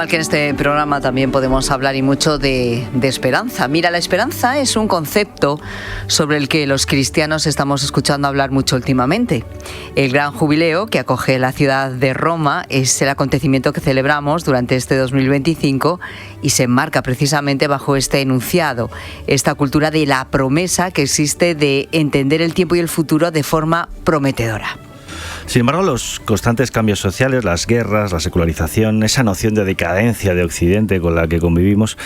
mal que en este programa también podemos hablar y mucho de esperanza. Mira, la esperanza es un concepto sobre el que los cristianos estamos escuchando hablar mucho últimamente. El gran jubileo que acoge la ciudad de Roma es el acontecimiento que celebramos durante este 2025 y se enmarca precisamente bajo este enunciado, esta cultura de la promesa que existe de entender el tiempo y el futuro de forma prometedora. Sin embargo, los constantes cambios sociales, las guerras, la secularización, esa noción de decadencia de Occidente con la que convivimos,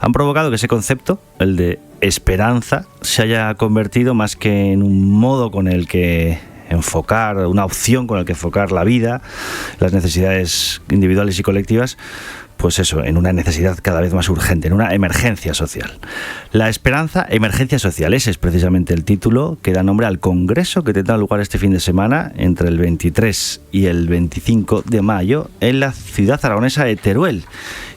han provocado que ese concepto, el de esperanza, se haya convertido más que en un modo con el que enfocar, una opción con la que enfocar la vida, las necesidades individuales y colectivas, pues eso, en una necesidad cada vez más urgente, en una emergencia social. La esperanza, emergencia social, ese es precisamente el título que da nombre al congreso que tendrá lugar este fin de semana entre el 23 y el 25 de mayo en la ciudad aragonesa de Teruel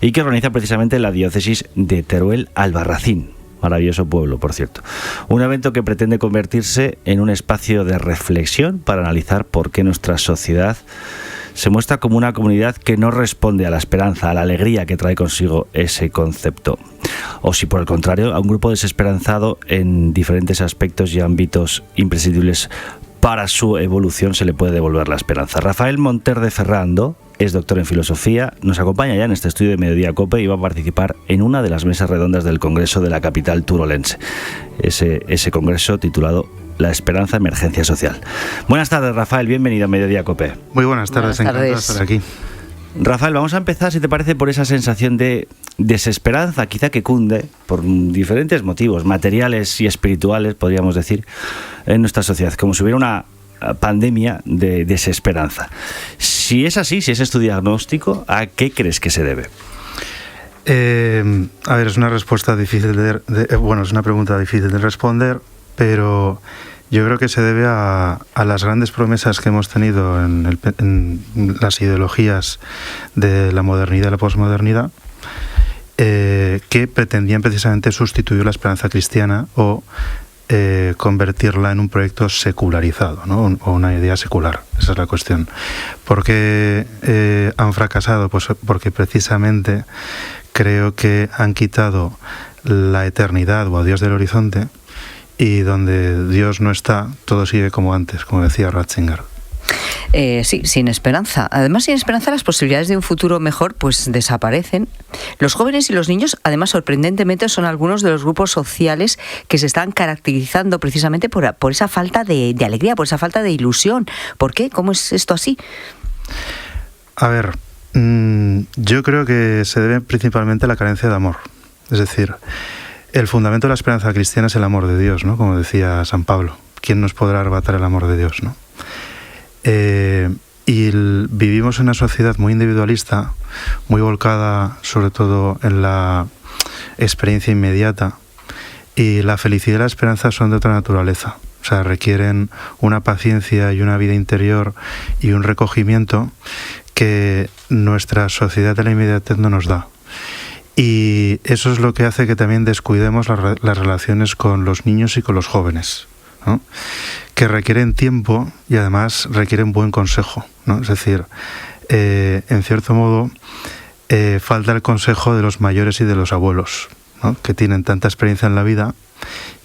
y que organiza precisamente la diócesis de Teruel-Albarracín. Maravilloso pueblo, por cierto. Un evento que pretende convertirse en un espacio de reflexión para analizar por qué nuestra sociedad se muestra como una comunidad que no responde a la esperanza, a la alegría que trae consigo ese concepto. O si por el contrario, a un grupo desesperanzado en diferentes aspectos y ámbitos imprescindibles para su evolución se le puede devolver la esperanza. Rafael Monter de Ferrando es doctor en filosofía, nos acompaña ya en este estudio de Mediodía COPE y va a participar en una de las mesas redondas del Congreso de la capital turolense. Ese congreso titulado La Esperanza, Emergencia Social. Buenas tardes, Rafael, bienvenido a Mediodía COPE. Muy buenas tardes, encantado de estar aquí. Rafael, vamos a empezar, si te parece, por esa sensación de desesperanza, quizá que cunde, por diferentes motivos, materiales y espirituales, podríamos decir, en nuestra sociedad, como si hubiera una pandemia de desesperanza. Si es así, si ese es tu diagnóstico, ¿a qué crees que se debe? A ver, es una respuesta difícil es una pregunta difícil de responder, pero yo creo que se debe a las grandes promesas que hemos tenido en las ideologías de la modernidad y la posmodernidad, que pretendían precisamente sustituir la esperanza cristiana o convertirla en un proyecto secularizado, ¿no? O una idea secular. Esa es la cuestión. ¿Por qué han fracasado? Pues porque precisamente creo que han quitado la eternidad o a Dios del horizonte, y donde Dios no está, todo sigue como antes, como decía Ratzinger. Sí, sin esperanza. Además, sin esperanza, las posibilidades de un futuro mejor pues desaparecen. Los jóvenes y los niños, además, sorprendentemente, son algunos de los grupos sociales que se están caracterizando precisamente por esa falta de alegría, por esa falta de ilusión. ¿Por qué? ¿Cómo es esto así? A ver, yo creo que se debe principalmente a la carencia de amor. Es decir, el fundamento de la esperanza cristiana es el amor de Dios, ¿no? Como decía San Pablo. ¿Quién nos podrá arrebatar el amor de Dios, no? Vivimos en una sociedad muy individualista, muy volcada sobre todo en la experiencia inmediata, y la felicidad y la esperanza son de otra naturaleza. O sea, requieren una paciencia y una vida interior y un recogimiento que nuestra sociedad de la inmediatez no nos da. Y eso es lo que hace que también descuidemos las relaciones con los niños y con los jóvenes, ¿no? Que requieren tiempo y además requieren buen consejo, ¿no? Es decir, en cierto modo, falta el consejo de los mayores y de los abuelos, ¿no? Que tienen tanta experiencia en la vida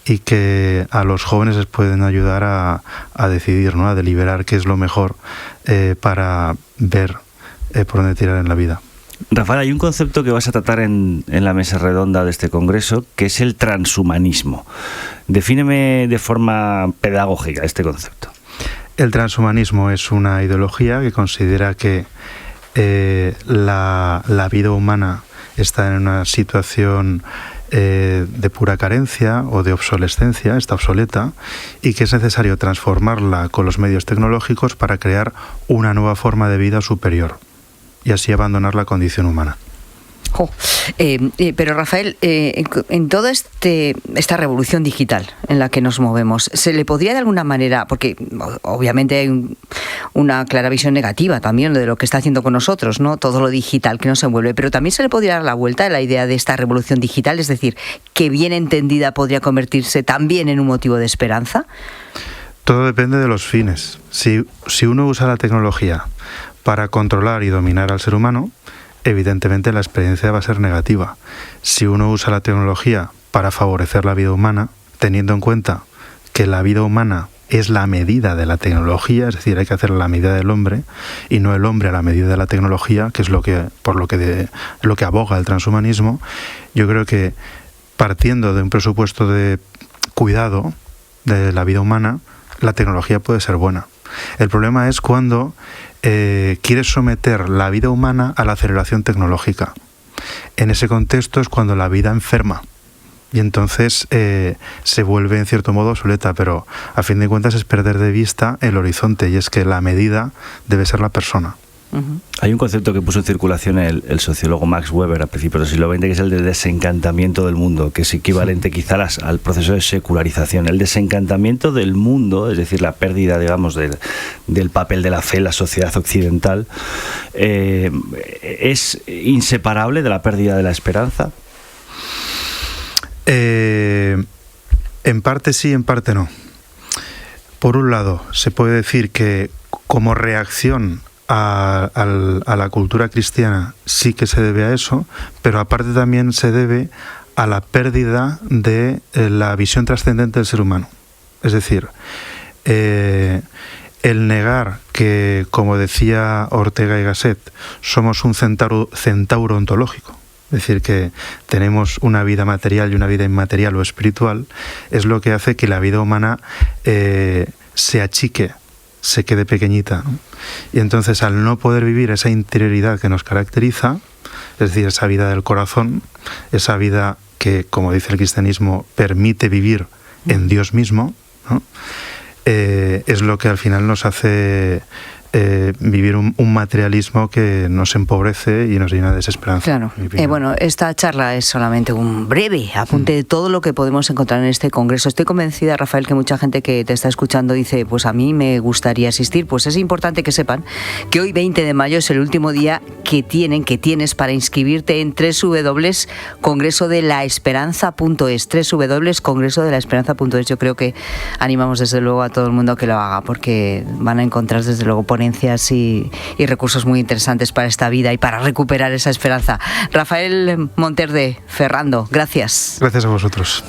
y que a los jóvenes les pueden ayudar a decidir, ¿no? A deliberar qué es lo mejor para ver por dónde tirar en la vida. Rafael, hay un concepto que vas a tratar en la mesa redonda de este congreso, que es el transhumanismo. Defíneme de forma pedagógica este concepto. El transhumanismo es una ideología que considera que la vida humana está en una situación de pura carencia o de obsolescencia, está obsoleta, y que es necesario transformarla con los medios tecnológicos para crear una nueva forma de vida superior y así abandonar la condición humana. Pero Rafael, en toda esta revolución digital en la que nos movemos, ¿se le podría de alguna manera, porque obviamente hay una clara visión negativa también de lo que está haciendo con nosotros, ¿no? Todo lo digital que nos envuelve, pero también se le podría dar la vuelta a la idea de esta revolución digital, es decir, que bien entendida podría convertirse también en un motivo de esperanza? Todo depende de los fines. Si uno usa la tecnología para controlar y dominar al ser humano, evidentemente la experiencia va a ser negativa. Si uno usa la tecnología para favorecer la vida humana, teniendo en cuenta que la vida humana es la medida de la tecnología, es decir, hay que hacerla a la medida del hombre y no el hombre a la medida de la tecnología, que es lo que aboga el transhumanismo. Yo creo que partiendo de un presupuesto de cuidado de la vida humana, la tecnología puede ser buena. El problema es cuando quieres someter la vida humana a la aceleración tecnológica. En ese contexto es cuando la vida enferma. Y entonces se vuelve en cierto modo obsoleta, pero a fin de cuentas es perder de vista el horizonte, y es que la medida debe ser la persona. Uh-huh. Hay un concepto que puso en circulación el sociólogo Max Weber a principios del siglo XX, que es el de desencantamiento del mundo, que es equivalente quizá al proceso de secularización. El desencantamiento del mundo, es decir, la pérdida, digamos, del papel de la fe en la sociedad occidental, ¿es inseparable de la pérdida de la esperanza? En parte sí, en parte no. Por un lado, se puede decir que como reacción a la cultura cristiana sí que se debe a eso, pero aparte también se debe a la pérdida de la visión trascendente del ser humano. Es decir, el negar que, como decía Ortega y Gasset, somos un centauro ontológico, es decir, que tenemos una vida material y una vida inmaterial o espiritual, es lo que hace que la vida humana se achique, se quede pequeñita, ¿no? Y entonces, al no poder vivir esa interioridad que nos caracteriza, es decir, esa vida del corazón, esa vida que, como dice el cristianismo, permite vivir en Dios mismo, ¿no? Es lo que al final nos hace vivir un materialismo que nos empobrece y nos llena de desesperanza. Claro. Bueno, esta charla es solamente un breve apunte de todo lo que podemos encontrar en este congreso. Estoy convencida, Rafael, que mucha gente que te está escuchando dice, pues a mí me gustaría asistir. Pues es importante que sepan que hoy, 20 de mayo, es el último día que tienes para inscribirte en www.congresodelaesperanza.es, www.congresodelaesperanza.es. Yo creo que animamos desde luego a todo el mundo a que lo haga, porque van a encontrar desde luego ponencias y recursos muy interesantes para esta vida y para recuperar esa esperanza. Rafael Monterde Ferrando, gracias. Gracias a vosotros.